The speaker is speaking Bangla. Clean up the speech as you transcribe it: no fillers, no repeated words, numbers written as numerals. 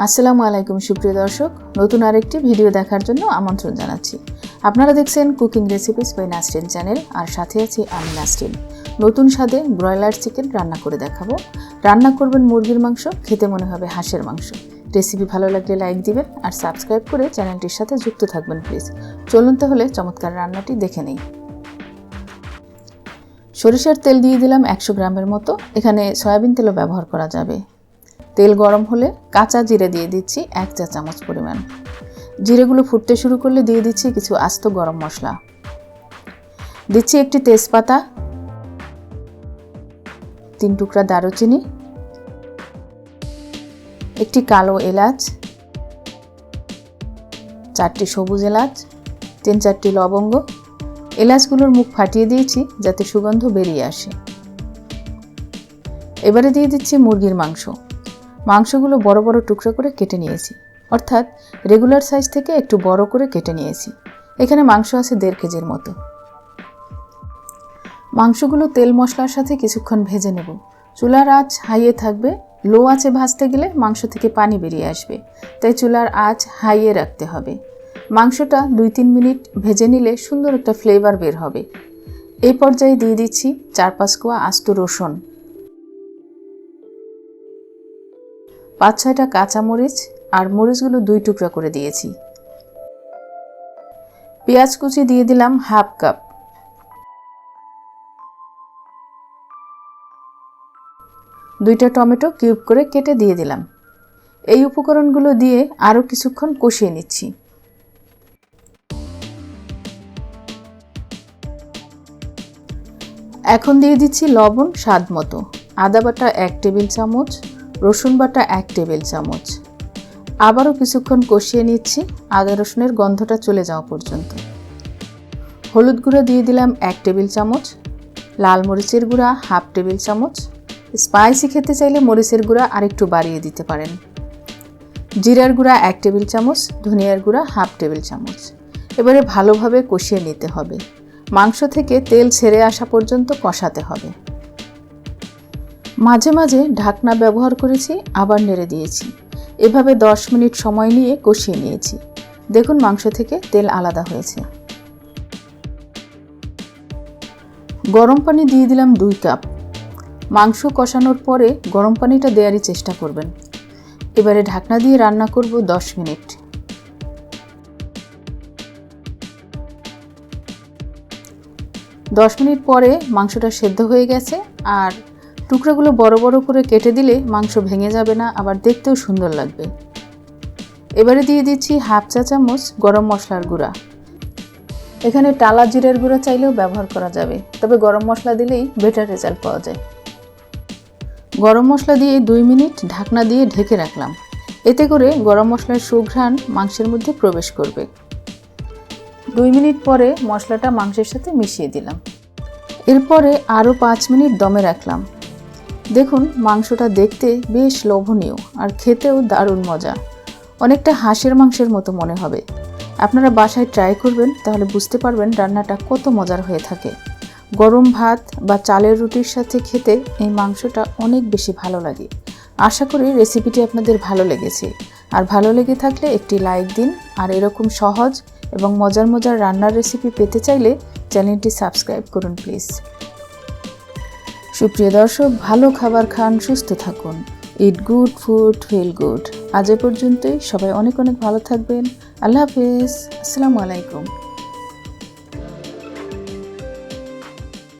আসসালামু আলাইকুম সুপ্রিয় দর্শক, নতুন আরেকটি ভিডিও দেখার জন্য আমন্ত্রণ জানাচ্ছি। আপনারা দেখছেন cooking recipes by Nasrin channel, আর সাথে আছি আমি নাসরিন। নতুন স্বাদে ব্রয়লার চিকেন রান্না করে দেখাবো। রান্না করবেন মুরগির মাংস, খেতে মনে হবে হাঁসের মাংস। রেসিপি ভালো লাগলে লাইক দিবেন আর সাবস্ক্রাইব করে চ্যানেলটির সাথে যুক্ত থাকবেন প্লিজ। চলুন তাহলে চমৎকার রান্নাটি দেখে নেই। সরিষার তেল দিয়ে দিলাম 100 গ্রামের মতো, এখানে সয়াবিন তেলও ব্যবহার করা যাবে। তেল গরম হলে কাঁচা জিরে দিয়ে দিচ্ছি 1 চা চামচ পরিমাণ। জিরেগুলো ফুটতে শুরু করলে দিয়ে দিচ্ছি কিছু আস্ত গরম মশলা। দিচ্ছি একটি তেজপাতা, 3 টুকরা দারুচিনি, একটি কালো এলাচ, 4টি সবুজ এলাচ, 3-4টি লবঙ্গ। এলাচগুলোর মুখ ফাটিয়ে দিয়েছি যাতে সুগন্ধ বেরিয়ে আসে। এবারে দিয়ে দিচ্ছি মুরগির মাংস। মাংসগুলো বড় বড় টুকরো করে কেটে নিয়েছি, অর্থাৎ রেগুলার সাইজ থেকে একটু বড় করে কেটে নিয়েছি। এখানে মাংস আছে 1.5 কেজির মতো। মাংসগুলো তেল মশলার সাথে কিছুক্ষণ ভেজে নেব। চুলার আঁচ হাইয়ে থাকবে, লো আঁচে ভাজতে গেলে মাংস থেকে পানি বেরিয়ে আসবে, তাই চুলার আঁচ হাইয়ে রাখতে হবে। মাংসটা 2-3 মিনিট ভেজে নিলে সুন্দর একটা ফ্লেভার বের হবে। এই পর্যায়ে দিয়ে দিচ্ছি 4-5 কোয়া আস্ত রসুন, 5-6টা কাঁচামরিচ, আর মরিচগুলো 2 টুকরা করে দিয়েছি। পেঁয়াজ কুচি দিয়ে দিলাম 1/2 কাপ। দুইটা টমেটো কিউব করে কেটে দিয়ে দিলাম। এই উপকরণগুলো দিয়ে আরও কিছুক্ষণ কষিয়ে নিচ্ছি। এখন দিয়ে দিচ্ছি লবণ স্বাদ মতো, আদা বাটা 1 টেবিল চামচ, রসুন বাটা 1 টেবিল চামচ। আবারও কিছুক্ষণ কষিয়ে নিচ্ছি আদা রসুনের গন্ধটা চলে যাওয়া পর্যন্ত। হলুদ গুঁড়া দিয়ে দিলাম 1 টেবিল চামচ, লাল মরিচের গুঁড়া 1/2 টেবিল চামচ। স্পাইসি খেতে চাইলে মরিচের গুঁড়া আরেকটু বাড়িয়ে দিতে পারেন। জিরার গুঁড়া 1 টেবিল চামচ, ধনিয়ার গুঁড়া 1/2 টেবিল চামচ। এবারে ভালোভাবে কষিয়ে নিতে হবে। মাংস থেকে তেল ছেড়ে আসা পর্যন্ত কষাতে হবে। মাঝে মাঝে ঢাকনা ব্যবহার করেছি, আবার নেড়ে দিয়েছি। এভাবে 10 মিনিট সময় নিয়ে কষিয়ে নিয়েছি। দেখুন মাংস থেকে তেল আলাদা হয়েছে। গরম পানি দিয়ে দিলাম 2 কাপ। মাংস কষানোর পরে গরম পানিটা দেওয়ারই চেষ্টা করবেন। এবারে ঢাকনা দিয়ে রান্না করব 10 মিনিট। দশ মিনিট পরে মাংসটা সেদ্ধ হয়ে গেছে, আর টুকরোগুলো বড় বড় করে কেটে দিলে মাংস ভেঙে যাবে না, আবার দেখতেও সুন্দর লাগবে। এবারে দিয়ে দিচ্ছি 1/2 চা চামচ গরম মশলার গুঁড়া। এখানে টালা জিরের গুঁড়া চাইলেও ব্যবহার করা যাবে, তবে গরম মশলা দিলেই বেটার রেজাল্ট পাওয়া যায়। গরম মশলা দিয়ে 2 মিনিট ঢাকনা দিয়ে ঢেকে রাখলাম। এতে করে গরম মশলার সুঘ্রাণ মাংসের মধ্যে প্রবেশ করবে। 2 মিনিট পরে মশলাটা মাংসের সাথে মিশিয়ে দিলাম। এরপরে আরও 5 মিনিট দমে রাখলাম। দেখুন মাংসটা দেখতে বেশ লোভনীয় আর খেতেও দারুণ মজা, অনেকটা হাঁসের মাংসের মতো মনে হবে। আপনারা বাসায় ট্রাই করবেন, তাহলে বুঝতে পারবেন রান্নাটা কত মজার হয়ে থাকে। গরম ভাত বা চালের রুটির সাথে খেতে এই মাংসটা অনেক বেশি ভালো লাগে। আশা করি রেসিপিটি আপনাদের ভালো লেগেছে, আর ভালো লেগে থাকলে একটি লাইক দিন। আর এরকম সহজ এবং মজার মজার রান্নার রেসিপি পেতে চাইলে চ্যানেলটি সাবস্ক্রাইব করুন প্লিজ। সুপ্রিয় দর্শক, ভালো খাবার খান, সুস্থ থাকুন। It good food, feel good. আজ এ পর্যন্তই। সবাই অনেক অনেক ভালো থাকবেন। আল্লাহ হাফেজ। আসসালামু আলাইকুম।